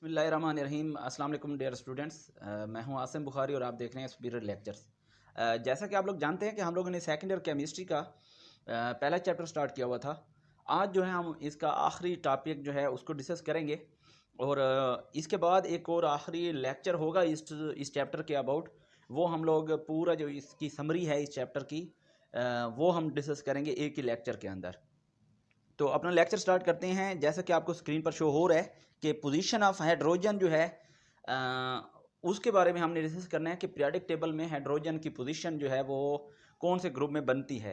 बिस्मिल्लाहिर्रहमानिर्रहीम। अस्सलाम वालेकुम डियर स्टूडेंट्स। मैं हूं आसिम बुखारी और आप देख रहे हैं स्पिरिट लेक्चर्स। जैसा कि आप लोग जानते हैं कि हम लोगों ने सेकेंड ईयर केमिस्ट्री का पहला चैप्टर स्टार्ट किया हुआ था। आज जो है हम इसका आखिरी टॉपिक जो है उसको डिस्कस करेंगे और इसके बाद एक और आखिरी लेक्चर होगा इस चैप्टर के अबाउट। वो हम लोग पूरा जो इसकी समरी है इस चैप्टर की वो हम डिस्कस करेंगे एक ही लेक्चर के अंदर। तो अपना लेक्चर स्टार्ट करते हैं। जैसा कि आपको स्क्रीन पर शो हो रहा है कि पोजीशन ऑफ हाइड्रोजन जो है उसके बारे में हमने डिस्कस करना है कि पीरियोडिक टेबल में हाइड्रोजन की पोजीशन जो है वो कौन से ग्रुप में बनती है।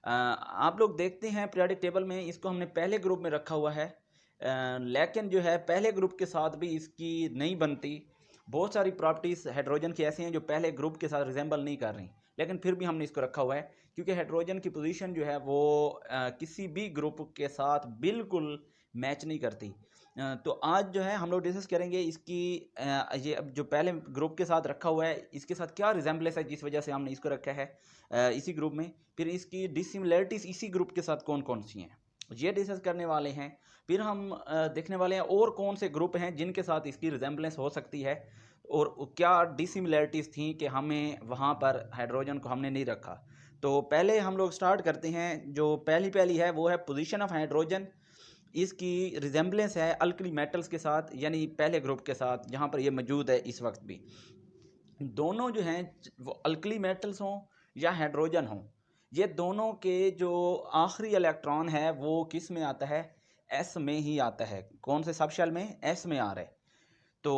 आप लोग देखते हैं पीरियोडिक टेबल में इसको हमने पहले ग्रुप में रखा हुआ है, लेकिन जो है पहले ग्रुप के साथ भी इसकी नहीं बनती। बहुत सारी प्रॉपर्टीज़ हाइड्रोजन की ऐसी हैं जो पहले ग्रुप के साथ रिजेंबल नहीं कर रही, लेकिन फिर भी हमने इसको रखा हुआ है क्योंकि हाइड्रोजन की पोजीशन जो है वो किसी भी ग्रुप के साथ बिल्कुल मैच नहीं करती। तो आज जो है हम लोग डिस्कस करेंगे इसकी ये अब जो पहले ग्रुप के साथ रखा हुआ है इसके साथ क्या रिजेंबलेंस है जिस वजह से हमने इसको रखा है इसी ग्रुप में। फिर इसकी डिसिमिलरिटीज़ इसी ग्रुप के साथ कौन कौन सी हैं ये डिस्कस करने वाले हैं। फिर हम देखने वाले हैं और कौन से ग्रुप हैं जिनके साथ इसकी रिजेंबलेंस हो सकती है और क्या डिसिमिलरिटीज़ थी कि हमें वहाँ पर हाइड्रोजन को हमने नहीं रखा। तो पहले हम लोग स्टार्ट करते हैं। जो पहली है वो है पोजीशन ऑफ हाइड्रोजन। इसकी रिजेंबलेंस है अल्कली मेटल्स के साथ, यानी पहले ग्रुप के साथ जहाँ पर ये मौजूद है इस वक्त भी। दोनों जो हैं वो अल्कली मेटल्स हों या हाइड्रोजन हों, ये दोनों के जो आखिरी इलेक्ट्रॉन है वो किस में आता है, एस में ही आता है। कौन से सब शेल में, एस में आ रहा है। तो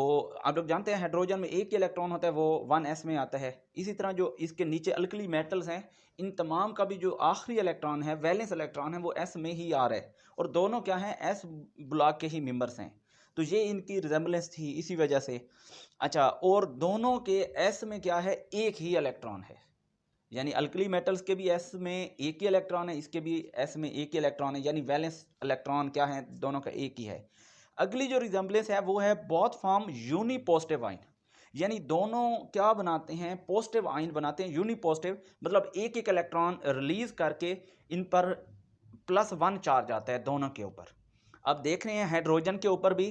आप लोग जानते हैं हाइड्रोजन में एक ही इलेक्ट्रॉन होता है वो 1s में आता है। इसी तरह जो इसके नीचे अल्कली मेटल्स हैं इन तमाम का भी जो आखिरी इलेक्ट्रॉन है, वैलेंस इलेक्ट्रॉन है, वो s में ही आ रहा है और दोनों क्या हैं, s ब्लॉक के ही मेंबर्स हैं। तो ये इनकी रिजेंबलेंस थी इसी वजह से। अच्छा, और दोनों के s में क्या है, एक ही इलेक्ट्रॉन है, यानी अल्कली मेटल्स के भी s में एक ही इलेक्ट्रॉन है, इसके भी s में एक ही इलेक्ट्रॉन है, यानी वैलेंस इलेक्ट्रॉन क्या है, दोनों का एक ही है। अगली जो रिजेंबलेंस है वो है both form uni positive ion, यानी दोनों क्या बनाते हैं, पॉजिटिव आइन बनाते हैं। यूनी पॉजिटिव मतलब एक एक इलेक्ट्रॉन रिलीज करके इन पर +1 चार्ज आता है दोनों के ऊपर। अब देख रहे हैं हाइड्रोजन के ऊपर भी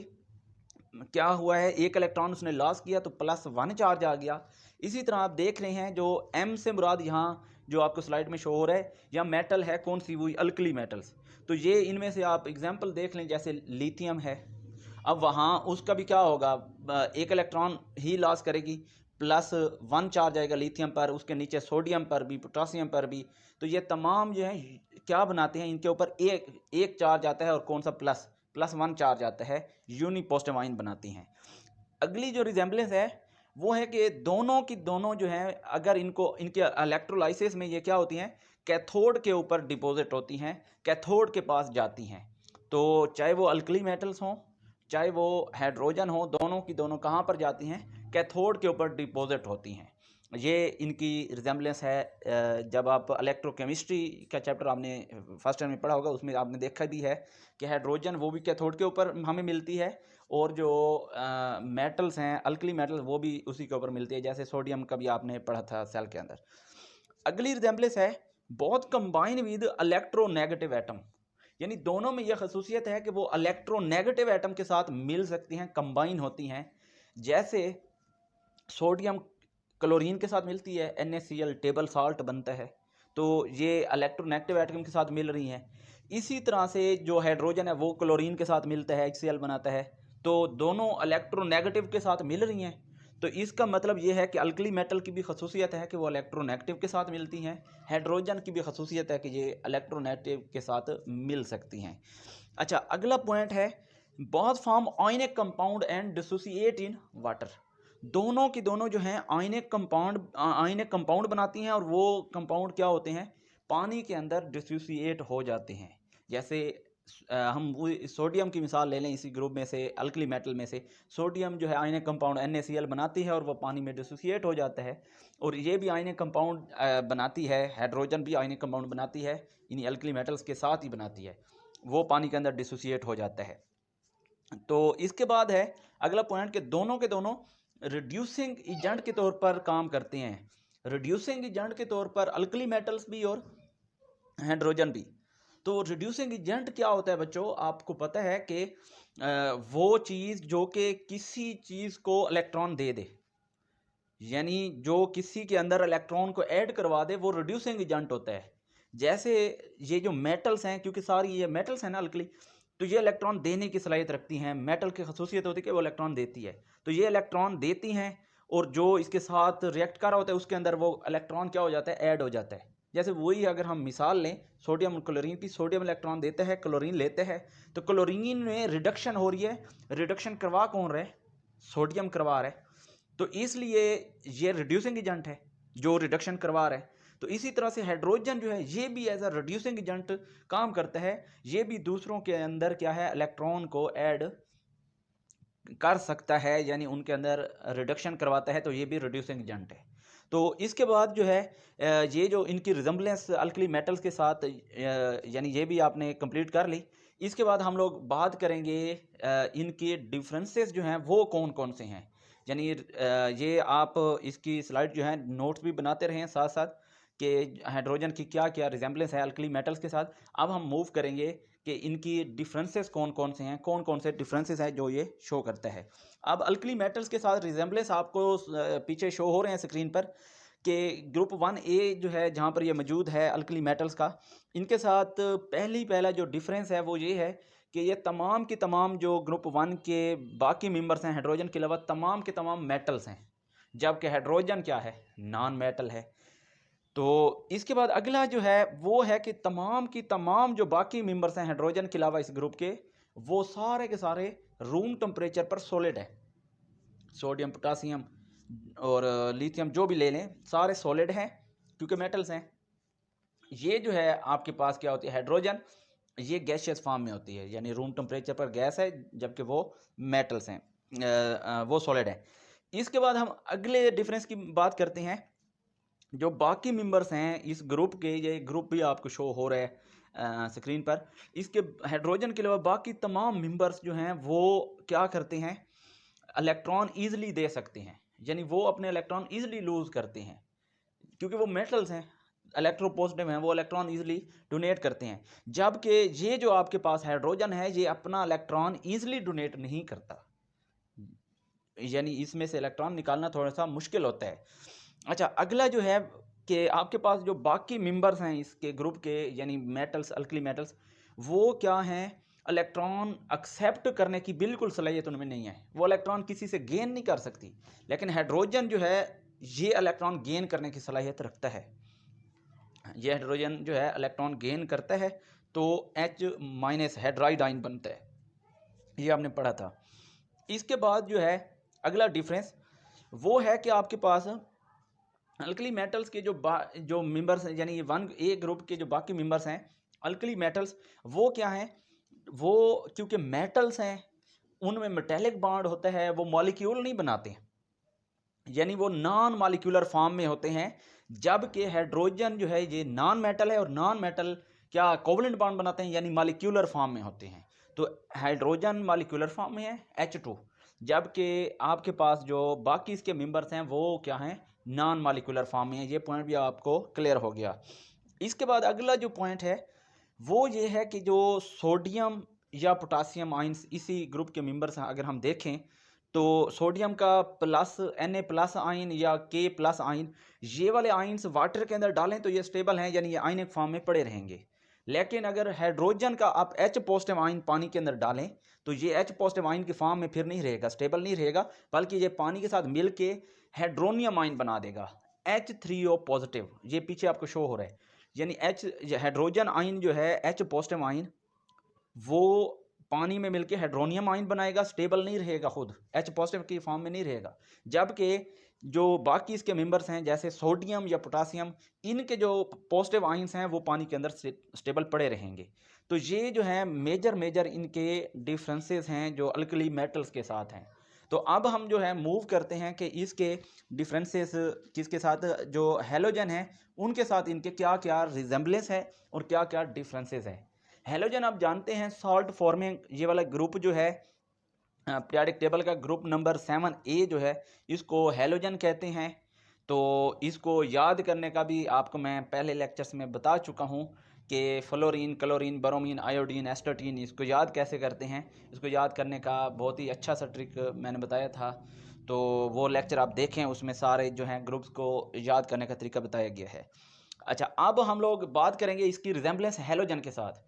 क्या हुआ है, एक इलेक्ट्रॉन उसने लॉस किया तो +1 चार्ज आ गया। इसी तरह आप देख रहे हैं जो m से मुराद यहाँ जो आपको स्लाइड में शो हो रहा है या मेटल है कौन सी, हुई अल्कली मेटल्स। तो ये इनमें से आप एग्जांपल देख लें, जैसे लिथियम है। अब वहाँ उसका भी क्या होगा, एक इलेक्ट्रॉन ही लॉस करेगी, +1 चार्ज आएगा लिथियम पर, उसके नीचे सोडियम पर भी, पोटासियम पर भी। तो ये तमाम जो है क्या बनाते हैं, इनके ऊपर एक एक चार्ज आता है और कौन सा, +1 चार्ज आता है, यूनी पॉजिटिव आइन बनाती हैं। अगली जो रिजेंबलेंस है वो है कि दोनों की दोनों जो है अगर इनको इनके इलेक्ट्रोलाइसिस में ये क्या होती हैं, कैथोड के ऊपर डिपॉजिट होती हैं, कैथोड के पास जाती हैं। तो चाहे वो अल्कली मेटल्स हों चाहे वो हाइड्रोजन हो, दोनों की दोनों कहाँ पर जाती हैं, कैथोड के ऊपर डिपॉजिट होती हैं। ये इनकी रिजेंबलेंस है। जब आप इलेक्ट्रोकेमिस्ट्री का चैप्टर आपने फर्स्ट ईयर में पढ़ा होगा उसमें आपने देखा भी है कि हाइड्रोजन वो भी कैथोड के ऊपर हमें मिलती है और जो मेटल्स हैं अल्कली मेटल्स वो भी उसी के ऊपर मिलती है, जैसे सोडियम का भी आपने पढ़ा था सेल के अंदर। अगली रिजेंबलेंस है बहुत कंबाइन विद इलेक्ट्रोनेगेटिव एटम, यानी दोनों में यह खसूसियत है कि वो इलेक्ट्रोनेगेटिव एटम के साथ मिल सकती हैं, कंबाइन होती हैं। जैसे सोडियम क्लोरीन के साथ मिलती है, NaCl टेबल साल्ट बनता है, तो ये इलेक्ट्रोनेगेटिव एटम के साथ मिल रही हैं। इसी तरह से जो हाइड्रोजन है वो क्लोरीन के साथ मिलता है, HCl बनाता है, तो दोनों इलेक्ट्रोनेगेटिव के साथ मिल रही हैं। तो इसका मतलब ये है कि अल्कली मेटल की भी खसूसियत है कि वो इलेक्ट्रोनेगेटिव के साथ मिलती हैं, हाइड्रोजन की भी खसूसियत है कि ये इलेक्ट्रोनेगेटिव के साथ मिल सकती हैं। अच्छा, अगला पॉइंट है बहुत form ionic compound and dissociate in water. दोनों की दोनों जो हैं आयनिक कंपाउंड बनाती हैं और वो कंपाउंड क्या होते हैं, पानी के अंदर डिसोसिएट हो जाते हैं। जैसे हम वो सोडियम की मिसाल ले लें, इसी ग्रुप में से अल्कली मेटल में से सोडियम जो है आयनिक कंपाउंड NaCl बनाती है और वो पानी में डिसोसिएट हो जाता है। और ये भी आयनिक कंपाउंड बनाती है, हाइड्रोजन भी आयनिक कंपाउंड बनाती है, इन्हीं अल्कली मेटल्स के साथ ही बनाती है, वो पानी के अंदर डिसोसिएट हो जाता है। तो इसके बाद है अगला पॉइंट कि दोनों के दोनों रिड्यूसिंग एजेंट के तौर पर काम करते हैं। रिड्यूसिंग एजेंट के तौर पर अल्कली मेटल्स भी और हाइड्रोजन भी। तो रिड्यूसिंग एजेंट क्या होता है बच्चों, आपको पता है कि वो चीज़ जो कि किसी चीज़ को इलेक्ट्रॉन दे दे, यानी जो किसी के अंदर इलेक्ट्रॉन को ऐड करवा दे, वो रिड्यूसिंग एजेंट होता है। जैसे ये जो मेटल्स हैं, क्योंकि सारी ये मेटल्स हैं ना अल्कली, तो ये इलेक्ट्रॉन देने की सलाहियत रखती हैं। मेटल की खसूसियत होती है कि वो इलेक्ट्रॉन देती है, तो ये इलेक्ट्रॉन देती हैं, और जो इसके साथ रिएक्ट कर रहा होता है उसके अंदर वो इलेक्ट्रॉन क्या हो जाता है, ऐड हो जाता है। जैसे वही अगर हम मिसाल लें सोडियम क्लोरीन की, सोडियम इलेक्ट्रॉन देता है, क्लोरीन लेते हैं, तो क्लोरीन में रिडक्शन हो रही है। रिडक्शन करवा कौन रहा है, सोडियम करवा रहा है, तो इसलिए ये रिड्यूसिंग एजेंट है जो रिडक्शन करवा रहा है। तो इसी तरह से हाइड्रोजन जो है ये भी एज अ रिड्यूसिंग एजेंट काम करता है। ये भी दूसरों के अंदर क्या है, इलेक्ट्रॉन को ऐड कर सकता है, यानी उनके अंदर रिडक्शन करवाता है, तो ये भी रिड्यूसिंग एजेंट है। तो इसके बाद जो है ये जो इनकी रिजम्बलेंस अल्कली मेटल्स के साथ यानी ये भी आपने कंप्लीट कर ली। इसके बाद हम लोग बात करेंगे इनके डिफरेंसेस जो हैं वो कौन कौन से हैं। यानी ये आप इसकी स्लाइड जो है नोट्स भी बनाते रहें साथ साथ कि हाइड्रोजन की क्या क्या रिजेंबलेंस है अल्कली मेटल्स के साथ। अब हम मूव करेंगे कि इनकी डिफरेंसेस कौन कौन से हैं, कौन कौन से डिफरेंसेस हैं जो ये शो करता है। अब अल्कली मेटल्स के साथ रिजेंबलेंस आपको पीछे शो हो रहे हैं स्क्रीन पर कि ग्रुप 1A जो है जहाँ पर ये मौजूद है अल्कली मेटल्स का, इनके साथ पहला जो डिफरेंस है वो ये है कि ये तमाम की तमाम जो ग्रुप 1 के बाकी मेंबर्स हैं हाइड्रोजन के अलावा तमाम के तमाम मेटल्स हैं, जबकि हाइड्रोजन क्या है, नॉन मेटल है। तो इसके बाद अगला जो है वो है कि तमाम की तमाम जो बाकी मेंबर्स हैं हाइड्रोजन के अलावा इस ग्रुप के, वो सारे के सारे रूम टेम्परेचर पर सॉलिड है। सोडियम, पोटासियम और लिथियम जो भी ले लें सारे सॉलिड हैं क्योंकि मेटल्स हैं। ये जो है आपके पास क्या होती है, हाइड्रोजन, ये गैसियस फॉर्म में होती है, यानी रूम टेम्परेचर पर गैस है, जबकि वो मेटल्स हैं, वो सॉलिड है। इसके बाद हम अगले डिफरेंस की बात करते हैं। जो बाकी मेंबर्स हैं इस ग्रुप के, ये ग्रुप भी आपको शो हो रहा है स्क्रीन पर, इसके हाइड्रोजन के अलावा बाकी तमाम मेंबर्स जो हैं वो क्या करते हैं, इलेक्ट्रॉन ईजिली दे सकते हैं, यानी वो अपने इलेक्ट्रॉन ईजिली लूज करते हैं क्योंकि वो मेटल्स हैं, इलेक्ट्रोपॉजिटिव हैं, वो इलेक्ट्रॉन ईजिली डोनेट करते हैं। जबकि ये जो आपके पास हाइड्रोजन है ये अपना इलेक्ट्रॉन ईजिली डोनेट नहीं करता, यानी इसमें से इलेक्ट्रॉन निकालना थोड़ा सा मुश्किल होता है। अच्छा, अगला जो है कि आपके पास जो बाकी मेंबर्स हैं इसके ग्रुप के, यानी मेटल्स, अल्कली मेटल्स, वो क्या हैं, इलेक्ट्रॉन एक्सेप्ट करने की बिल्कुल सलाहियत उनमें नहीं है, वो इलेक्ट्रॉन किसी से गेन नहीं कर सकती। लेकिन हाइड्रोजन जो है ये इलेक्ट्रॉन गेन करने की सलाहियत रखता है। ये हाइड्रोजन जो है इलेक्ट्रॉन गेन करता है तो H- हाइड्राइड आयन बनता है, ये आपने पढ़ा था। इसके बाद जो है अगला डिफरेंस वो है कि आपके पास अल्कली मेटल्स के जो मेंबर्स हैं, यानी 1A ग्रुप के जो बाकी मेंबर्स हैं अल्कली मेटल्स, वो क्या हैं, वो क्योंकि मेटल्स हैं उनमें मेटेलिक बॉन्ड होता है, वो मॉलिक्यूल नहीं बनाते, यानी वो नॉन मॉलिक्यूलर फॉर्म में होते हैं। जबकि हाइड्रोजन जो है ये नॉन मेटल है, और नॉन मेटल क्या कोवलेंट बॉन्ड बनाते हैं, यानी मॉलिक्यूलर फॉर्म में होते हैं। तो हाइड्रोजन मॉलिक्यूलर फॉर्म में है H2, जबकि आपके पास जो बाकी इसके मेंबर्स हैं वो क्या हैं, नॉन मॉलिक्यूलर फॉर्म में है। ये पॉइंट भी आपको क्लियर हो गया। इसके बाद अगला जो पॉइंट है वो ये है कि जो सोडियम या पोटासियम आयंस इसी ग्रुप के मेंबर्स हैं, अगर हम देखें तो सोडियम का प्लस Na+ आयन या K+ आयन, ये वाले आयन्स वाटर के अंदर डालें तो ये स्टेबल हैं, यानी ये आयनिक फॉर्म में पड़े रहेंगे। लेकिन अगर हाइड्रोजन का आप H+ आयन पानी के अंदर डालें तो ये H+ आयन की फॉर्म में फिर नहीं रहेगा, स्टेबल नहीं रहेगा, बल्कि ये पानी के साथ मिल के हाइड्रोनियम आयन बना देगा, H3O+। ये पीछे आपको शो हो रहा है, यानी हाइड्रोजन आयन जो है H+ आयन वो पानी में मिलके हाइड्रोनियम आयन बनाएगा, स्टेबल नहीं रहेगा, खुद H+ की फॉर्म में नहीं रहेगा। जबकि जो बाकी इसके मेंबर्स हैं जैसे सोडियम या पोटासियम, इनके जो पॉजिटिव आयंस हैं वो पानी के अंदर स्टेबल पड़े रहेंगे। तो ये जो है मेजर इनके डिफरेंसेस हैं जो अल्कली मेटल्स के साथ हैं। तो अब हम जो है मूव करते हैं कि इसके डिफरेंसेस किसके साथ, जो हेलोजन है उनके साथ इनके क्या क्या रिजेंबलेंस है और क्या क्या डिफरेंसेस है। हेलोजन आप जानते हैं सॉल्ट फॉर्मिंग, ये वाला ग्रुप जो है पीरियोडिक टेबल का ग्रुप नंबर 7A जो है इसको हेलोजन कहते हैं। तो इसको याद करने का भी आपको मैं पहले लेक्चर्स में बता चुका हूँ कि fluorine, chlorine, bromine, iodine, astatine, इसको याद कैसे करते हैं। इसको याद करने का बहुत ही अच्छा सा ट्रिक मैंने बताया था, तो वो लेक्चर आप देखें, उसमें सारे जो हैं ग्रुप्स को याद करने का तरीका बताया गया है। अच्छा, अब हम लोग बात करेंगे इसकी रिजेम्बलेंस हैलोजन के साथ,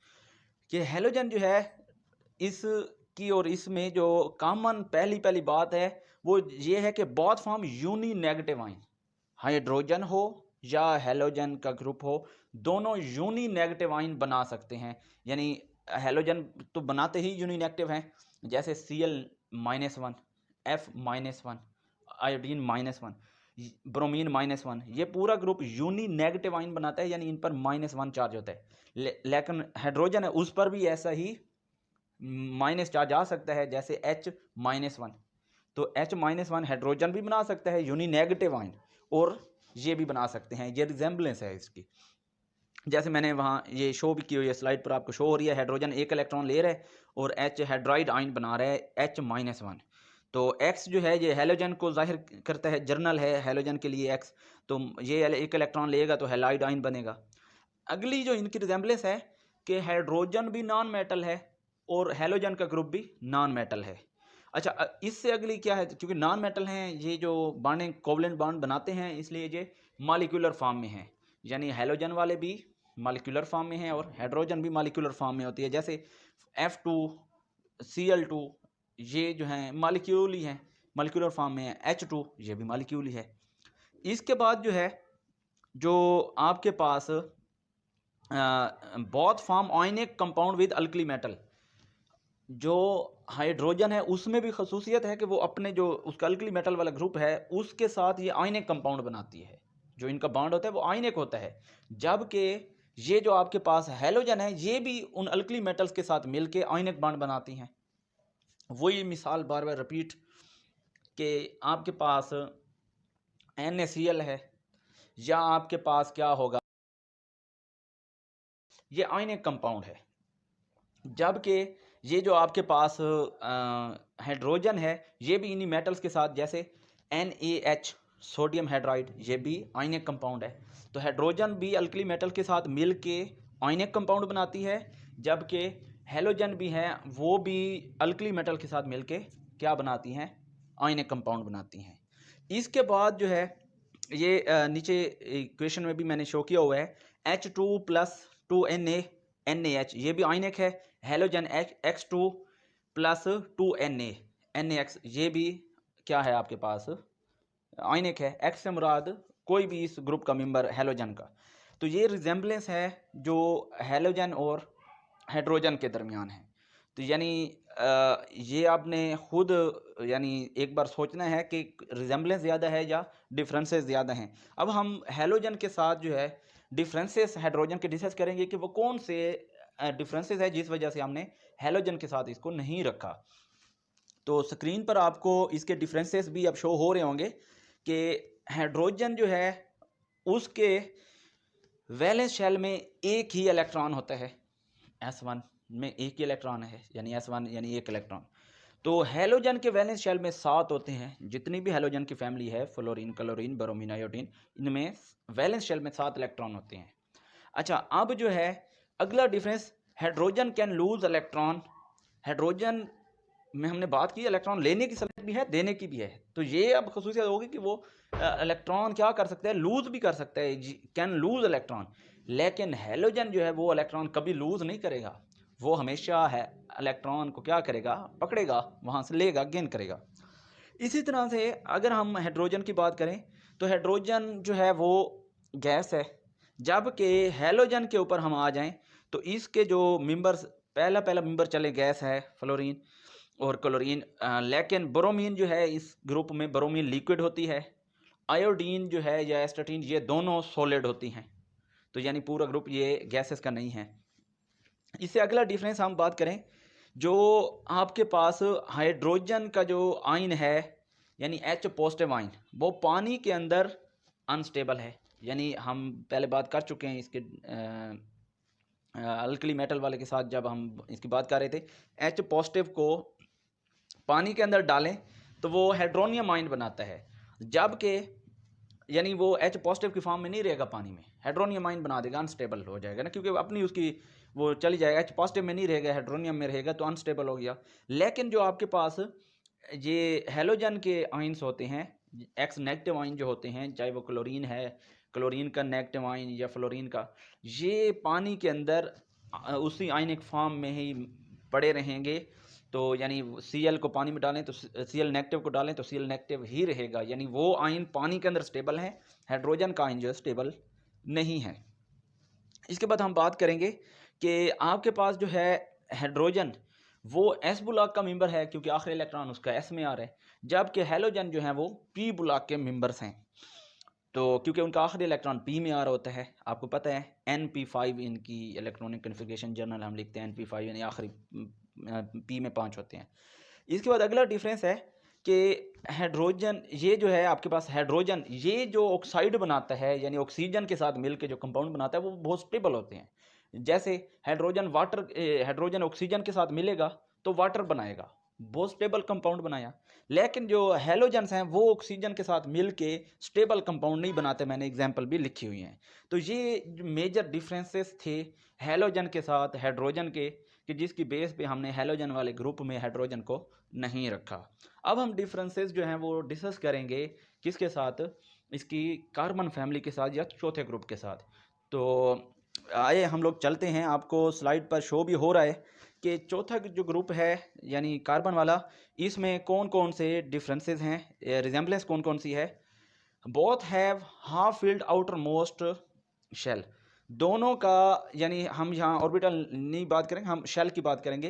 कि हैलोजन जो है इसकी और इसमें जो कॉमन पहली बात है वो ये है कि both form uninegative ion, hydrogen हो या हैलोजन का ग्रुप हो, दोनों यूनी नेगेटिव आयन बना सकते हैं। यानी हैलोजन तो बनाते ही यूनी नेगेटिव हैं, जैसे Cl-1, F-1, आयोडीन -1, ब्रोमीन -1, ये पूरा ग्रुप यूनी नेगेटिव आयन बनाता है, यानी इन पर -1 चार्ज होता है। लेकिन हाइड्रोजन है उस पर भी ऐसा ही माइनस चार्ज आ सकता है, जैसे H-1। तो H-1 हाइड्रोजन भी बना सकता है यूनी नेगेटिव आयन, और ये भी बना सकते हैं। ये रिजेम्बलेंस है इसकी, जैसे मैंने वहाँ ये शो भी की हुई है, स्लाइड पर आपको शो हो रही है। हाइड्रोजन एक इलेक्ट्रॉन ले रहा है और H हाइड्राइड आयन बना रहा है H-1। तो X जो है ये हैलोजन को जाहिर करता है, जर्नल है हैलोजन के लिए X, तो ये एक इलेक्ट्रॉन लेगा तो हैलाइड आयन बनेगा। अगली जो इनकी रिजेम्बलेंस है कि हाइड्रोजन भी नॉन मेटल है और हैलोजन का ग्रुप भी नॉन मेटल है। अच्छा, इससे अगली क्या है, क्योंकि नॉन मेटल हैं ये, जो बॉन्डिंग कोवलेंट बॉन्ड बनाते हैं, इसलिए ये मॉलिक्यूलर फॉर्म में हैं। यानी हैलोजन वाले भी मॉलिक्यूलर फॉर्म में हैं और हाइड्रोजन भी मॉलिक्यूलर फॉर्म में होती है, जैसे F2, Cl2, ये जो हैं मॉलिक्यूल ही हैं, मॉलिक्यूलर फॉर्म में है। H2 ये भी मॉलिक्यूल ही है। इसके बाद जो है, जो आपके पास both form ionic compound with alkali metal, जो हाइड्रोजन है उसमें भी खसूसियत है कि वो अपने जो उसका अल्कली मेटल वाला ग्रुप है उसके साथ ये आयनिक कंपाउंड बनाती है, जो इनका बॉन्ड होता है वो आयनिक होता है। जबकि ये जो आपके पास हैलोजन है ये भी उन अल्कली मेटल्स के साथ मिलके आयनिक बॉन्ड बनाती हैं। वही मिसाल बार बार रिपीट, कि आपके पास NaCl है, या आपके पास क्या होगा, ये आयनिक कंपाउंड है। जबकि ये जो आपके पास हाइड्रोजन है ये भी इन्हीं मेटल्स के साथ, जैसे NaH, सोडियम हाइड्राइड, ये भी आयनिक कंपाउंड है। तो हाइड्रोजन भी अल्कली मेटल के साथ मिल के आयनिक कंपाउंड बनाती है, जबकि हैलोजन भी है वो भी अल्कली मेटल के साथ मिल के क्या बनाती हैं, आयनिक कंपाउंड बनाती हैं। इसके बाद जो है ये नीचे इक्वेशन में भी मैंने शो किया हुआ है, H2 + 2Na NaH, ये भी आयनिक है। हैलोजन X2 + 2Na NaX, ये भी क्या है आपके पास, आयनिक है। X से मुराद कोई भी इस ग्रुप का मेंबर हैलोजन का। तो ये रिजेम्बलेंस है जो हैलोजन और हाइड्रोजन के दरमियान है। तो यानी ये आपने खुद यानी एक बार सोचना है कि रिजेम्बलेंस ज़्यादा है या डिफरेंसेस ज़्यादा हैं। अब हम हैलोजन के साथ जो है डिफरेंसेस हाइड्रोजन के डिस्कस करेंगे कि वो कौन से डिफरेंसेस है जिस वजह से हमने हैलोजन के साथ इसको नहीं रखा। तो स्क्रीन पर आपको इसके डिफरेंसेस भी अब शो हो रहे होंगे कि हाइड्रोजन जो है उसके वैलेंस शेल में एक ही इलेक्ट्रॉन होता है, S1 में एक ही इलेक्ट्रॉन है, यानी S1 यानी एक इलेक्ट्रॉन। तो हैलोजन के वैलेंस शेल में 7 होते हैं। जितनी भी हैलोजन की फैमिली है, फ्लोरीन, क्लोरीन, ब्रोमीन, आयोडीन, इनमें वैलेंस शेल में 7 इलेक्ट्रॉन होते हैं। अच्छा, अब जो है अगला difference, hydrogen can lose electron. Hydrogen में हमने बात की इलेक्ट्रॉन लेने की सलाहियत भी है, देने की भी है। तो ये अब खसूसियत होगी कि वो इलेक्ट्रॉन क्या कर सकता है, लूज भी कर सकता है, कैन लूज इलेक्ट्रॉन। लेकिन हैलोजन जो है वो इलेक्ट्रॉन कभी लूज नहीं करेगा, वो हमेशा है इलेक्ट्रॉन को क्या करेगा, पकड़ेगा, वहाँ से लेगा, गेन करेगा। इसी तरह से अगर हम हाइड्रोजन की बात करें तो हाइड्रोजन जो है वो गैस है, जबकि हैलोजन के ऊपर हम आ जाएं तो इसके जो मेंबर्स, पहला मेंबर चले गैस है फ्लोरीन और क्लोरीन, लेकिन ब्रोमीन जो है इस ग्रुप में ब्रोमीन लिक्विड होती है। आयोडीन जो है या एस्टाटीन ये दोनों सॉलिड होती हैं। तो यानी पूरा ग्रुप ये गैसेस का नहीं है। इससे अगला डिफरेंस हम बात करें, जो आपके पास हाइड्रोजन का जो आयन है यानी H पॉजिटिव आयन, वो पानी के अंदर अनस्टेबल है। यानी हम पहले बात कर चुके हैं इसके अल्कली मेटल वाले के साथ, जब हम इसकी बात कर रहे थे, H पॉजिटिव को पानी के अंदर डालें तो वो हाइड्रोनियम आयन बनाता है, जबकि यानी वो H पॉजिटिव की फॉर्म में नहीं रहेगा पानी में, हाइड्रोनियम आयन बना देगा, अनस्टेबल हो जाएगा ना, क्योंकि अपनी उसकी वो चली जाएगा, H पॉजिटिव में नहीं रहेगा, हाइड्रोनियम में रहेगा तो अनस्टेबल हो गया। लेकिन जो आपके पास ये हैलोजन के आयन्स होते हैं, एक्स नेगेटिव आयन जो होते हैं, चाहे वो क्लोरीन है, क्लोरीन का नेगेटिव आयन या फ्लोरीन का, ये पानी के अंदर उसी आयनिक फॉर्म में ही पड़े रहेंगे। तो यानी Cl को पानी में डालें तो Cl नेगेटिव को डालें तो Cl नेगेटिव ही रहेगा, यानी वो आयन पानी के अंदर स्टेबल है, हाइड्रोजन का आयन जो है स्टेबल नहीं है। इसके बाद हम बात करेंगे कि आपके पास जो है हाइड्रोजन वो S ब्लॉक का मेंबर है, क्योंकि आखिरी इलेक्ट्रॉन उसका S में आ रहा है, जबकि हैलोजन जो है वो P ब्लॉक के मेंबर्स हैं। तो क्योंकि उनका आखिरी इलेक्ट्रॉन P में आ रहा होता है, आपको पता है NP5 इनकी इलेक्ट्रॉनिक कन्फिग्रेशन जर्नल हम लिखते हैं, NP5 यानी आखिरी P में 5 होते हैं। इसके बाद अगला डिफरेंस है कि हाइड्रोजन, ये जो है आपके पास हाइड्रोजन, ये जो ऑक्साइड बनाता है यानी ऑक्सीजन के साथ मिलकर जो कंपाउंड बनाता है वो बहुत स्टेबल होते हैं। जैसे हाइड्रोजन ऑक्सीजन के साथ मिलेगा तो वाटर बनाएगा, बहुत स्टेबल कंपाउंड बनाया। लेकिन जो हैलोजन्स हैं वो ऑक्सीजन के साथ मिलके स्टेबल कंपाउंड नहीं बनाते, मैंने एग्जांपल भी लिखी हुई हैं। तो ये मेजर डिफरेंसेस थे हैलोजन के साथ हाइड्रोजन के, कि जिसकी बेस पे हमने हैलोजन वाले ग्रुप में हाइड्रोजन को नहीं रखा। अब हम डिफरेंसेस जो हैं वो डिस्कस करेंगे किसके साथ, इसकी कार्बन फैमिली के साथ या चौथे ग्रुप के साथ। तो आइए हम लोग चलते हैं, आपको स्लाइड पर शो भी हो रहा है कि चौथा जो ग्रुप है यानी कार्बन वाला, इसमें कौन कौन से डिफरेंसेस हैं, रिजेंबलेंस कौन कौन सी है। Both have half filled outermost shell, दोनों का, यानी हम यहाँ ऑर्बिटल नहीं बात करेंगे, हम शेल की बात करेंगे।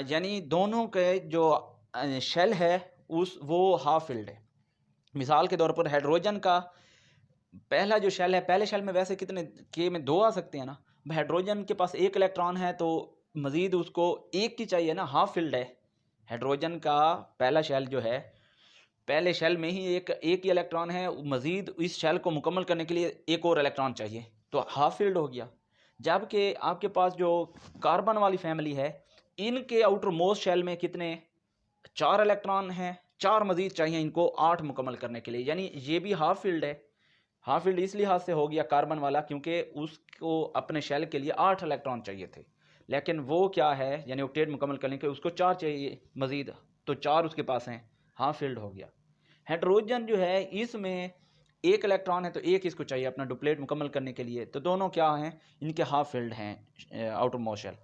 यानी दोनों के जो शेल है वो हाफ फिल्ड है। मिसाल के तौर पर हाइड्रोजन का पहला जो शेल है, पहले शेल में वैसे कितने के में 2 आ सकते हैं ना, हाइड्रोजन के पास 1 इलेक्ट्रॉन है तो मज़ीद उसको 1 की चाहिए ना, हाफ फिल्ड है। हाइड्रोजन का पहला शेल जो है, पहले शेल में ही एक ही इलेक्ट्रॉन है, मज़ीद इस शेल को मुकम्मल करने के लिए एक और इलेक्ट्रॉन चाहिए, तो हाफ फिल्ड हो गया। जबकि आपके पास जो कार्बन वाली फैमिली है, इनके आउटर मोस्ट शेल में कितने 4 इलेक्ट्रॉन हैं, 4 मज़ीद चाहिए इनको 8 मुकम्मल करने के लिए, यानी ये भी हाफ फील्ड है। हाफ फील्ड इस लिहाज से हो गया कार्बन वाला क्योंकि उसको अपने शेल के लिए 8 इलेक्ट्रॉन चाहिए थे, लेकिन वो क्या है यानी ऑक्टेट मुकम्मल करने के उसको 4 चाहिए मज़ीद, तो 4 उसके पास हैं, हाफ फील्ड हो गया। हाइड्रोजन जो है इसमें 1 इलेक्ट्रॉन है तो 1 इसको चाहिए अपना डुप्लेट मुकम्मल करने के लिए, तो दोनों क्या हैं, इनके हाफ फील्ड हैं आउटर मोस्ट शेल।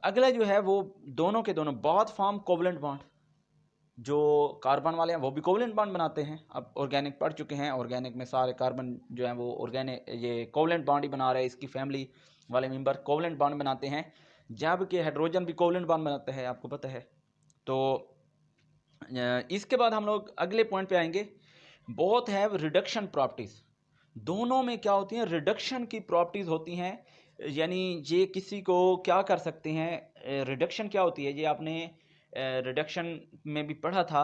अगला जो है वो दोनों के दोनों बहुत फॉर्म कोवलेंट बॉन्ड, जो कार्बन वाले हैं वो भी कोवलेंट बॉन्ड बनाते हैं। अब ऑर्गेनिक पढ़ चुके हैं, ऑर्गेनिक में सारे कार्बन जो हैं वो ऑर्गेनिक ये कोवलेंट बॉन्ड ही बना रहे हैं, इसकी फैमिली वाले मेंबर कोवलेंट बॉन्ड बनाते हैं, जबकि हाइड्रोजन भी कोवलेंट बॉन्ड बनाता है, आपको पता है। तो इसके बाद हम लोग अगले पॉइंट पे आएंगे, बोथ हैव रिडक्शन प्रॉपर्टीज़, दोनों में क्या होती हैं, रिडक्शन की प्रॉपर्टीज़ होती हैं। यानी ये किसी को क्या कर सकते हैं, रिडक्शन क्या होती है, ये आपने रिडक्शन में भी पढ़ा था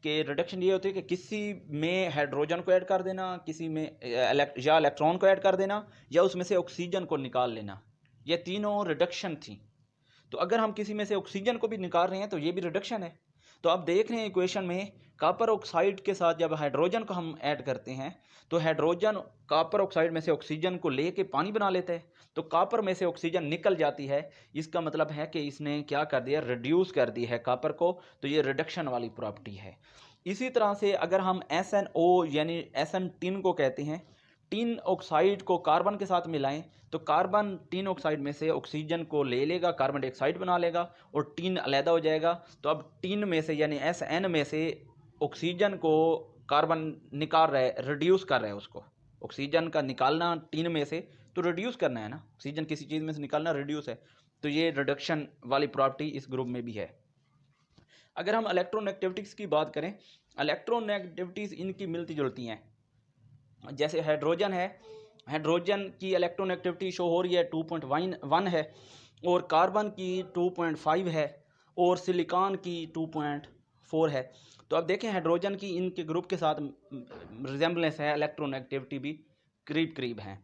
कि रिडक्शन ये होती है कि किसी में हाइड्रोजन को ऐड कर देना, किसी में या इलेक्ट्रॉन को ऐड कर देना, या उसमें से ऑक्सीजन को निकाल लेना, ये तीनों रिडक्शन थी। तो अगर हम किसी में से ऑक्सीजन को भी निकाल रहे हैं तो ये भी रिडक्शन है। तो आप देख रहे हैं इक्वेशन में कॉपर ऑक्साइड के साथ जब हाइड्रोजन को हम ऐड करते हैं तो हाइड्रोजन कॉपर ऑक्साइड में से ऑक्सीजन को लेके पानी बना लेता है, तो कॉपर में से ऑक्सीजन निकल जाती है, इसका मतलब है कि इसने क्या कर दिया, रिड्यूस कर दी है कॉपर को, तो ये रिडक्शन वाली प्रॉपर्टी है। इसी तरह से अगर हम SnO यानी SN टिन को कहते हैं, टिन ऑक्साइड को कार्बन के साथ मिलाएं तो कार्बन टिन ऑक्साइड में से ऑक्सीजन को ले लेगा, कार्बन डाइऑक्साइड बना लेगा और टिन अलहदा हो जाएगा। तो अब टिन में से यानी SN में से ऑक्सीजन को कार्बन निकाल रहा है, रिड्यूस कर रहा है उसको, ऑक्सीजन का निकालना टिन में से तो रिड्यूस करना है ना, ऑक्सीजन किसी चीज़ में से निकालना रिड्यूस है, तो ये रिडक्शन वाली प्रॉपर्टी इस ग्रुप में भी है। अगर हम इलेक्ट्रोनेगेटिविटीज़ की बात करें, इलेक्ट्रोनेगेटिविटीज़ इनकी मिलती जुलती हैं। जैसे हाइड्रोजन है, हाइड्रोजन की इलेक्ट्रोनेगेटिविटी शो हो रही है 2.1 है, और कार्बन की 2.5 है, और सिलिकॉन की 2.4 है। तो अब देखें हाइड्रोजन की इनके ग्रुप के साथ रिजेंबलेंस है, इलेक्ट्रोनेगेटिविटी भी करीब करीब हैं,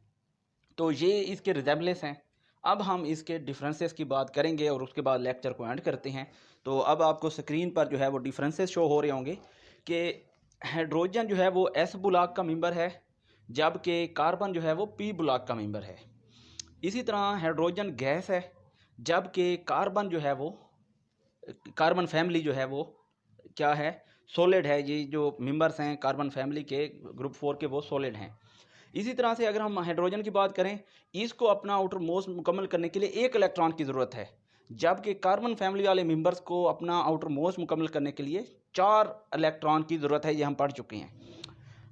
तो ये इसके रिजेंबलेंस हैं। अब हम इसके डिफरेंसेस की बात करेंगे और उसके बाद लेक्चर को एंड करते हैं। तो अब आपको स्क्रीन पर जो है वो डिफरेंसेस शो हो रहे होंगे कि हाइड्रोजन जो है वो एस ब्लॉक का मेंबर है, जबकि कार्बन जो है वो पी ब्लॉक का मेंबर है। इसी तरह हाइड्रोजन गैस है, जबकि कार्बन जो है वो कार्बन फैमिली जो है वो क्या है, सॉलिड है। ये जो मेंबर्स हैं कार्बन फैमिली के ग्रुप 4 के, वो सॉलिड हैं। इसी तरह से अगर हम हाइड्रोजन की बात करें, इसको अपना आउटर मोस्ट मुकम्मल करने के लिए 1 इलेक्ट्रॉन की ज़रूरत है, जबकि कार्बन फैमिली वाले मेंबर्स को अपना आउटर मोस्ट मुकम्मल करने के लिए 4 इलेक्ट्रॉन की ज़रूरत है। ये हम पढ़ चुके हैं।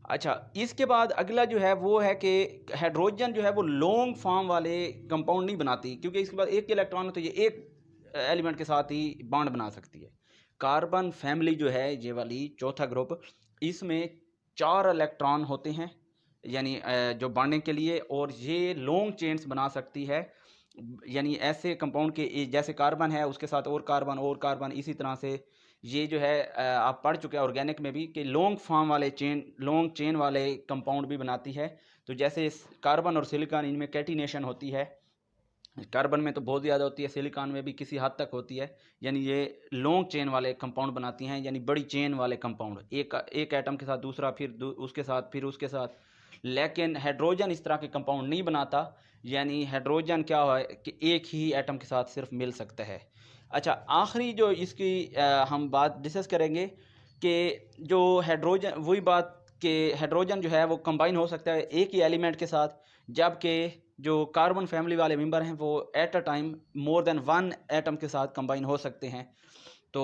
अच्छा, इसके बाद अगला जो है वो है कि हाइड्रोजन जो है वो लॉन्ग फॉर्म वाले कंपाउंड नहीं बनाती, क्योंकि इसके बाद 1 इलेक्ट्रॉन है तो ये एक एलिमेंट के साथ ही बॉन्ड बना सकती है। कार्बन फैमिली जो है ये वाली चौथा ग्रुप, इसमें 4 इलेक्ट्रॉन होते हैं, यानी जो बॉन्डिंग के लिए, और ये लॉन्ग चेन्स बना सकती है। यानी ऐसे कंपाउंड के जैसे कार्बन है उसके साथ और कार्बन, इसी तरह से ये जो है आप पढ़ चुके हैं ऑर्गेनिक में भी कि लॉन्ग चेन वाले कंपाउंड भी बनाती है। तो जैसे कार्बन और सिलिकॉन, इनमें कैटिनेशन होती है। कार्बन में तो बहुत ज़्यादा होती है, सिलिकॉन में भी किसी हद तक होती है। यानी ये लॉन्ग चेन वाले कंपाउंड बनाती हैं, यानी बड़ी चेन वाले कंपाउंड, एक एटम के साथ दूसरा, फिर उसके साथ, फिर उसके साथ। लेकिन हाइड्रोजन इस तरह के कंपाउंड नहीं बनाता, यानी हाइड्रोजन क्या है कि एक ही एटम के साथ सिर्फ मिल सकता है। अच्छा, आखिरी जो इसकी हम बात डिस्कस करेंगे कि जो हाइड्रोजन, वही बात कि हाइड्रोजन जो है वो कंबाइन हो सकता है एक ही एलिमेंट के साथ, जबकि जो कार्बन फैमिली वाले मेंबर हैं वो at a time more than 1 atom के साथ कंबाइन हो सकते हैं। तो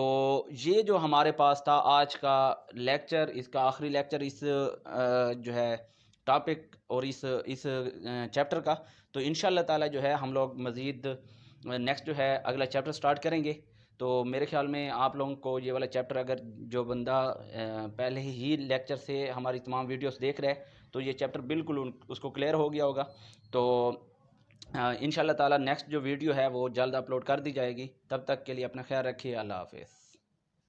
ये जो हमारे पास था आज का लेक्चर, इसका आखिरी लेक्चर इस जो है टॉपिक और इस चैप्टर का। तो इंशाल्लाह ताला जो है हम लोग मज़ीद नेक्स्ट जो है अगला चैप्टर स्टार्ट करेंगे। तो मेरे ख्याल में आप लोगों को ये वाला चैप्टर, अगर जो बंदा पहले ही लेक्चर से हमारी तमाम वीडियोस देख रहा है, तो ये चैप्टर बिल्कुल उसको क्लियर हो गया होगा। तो इंशाल्लाह ताला नेक्स्ट जो वीडियो है वो जल्द अपलोड कर दी जाएगी। तब तक के लिए अपना ख्याल रखिए। अल्लाह हाफ़िज़।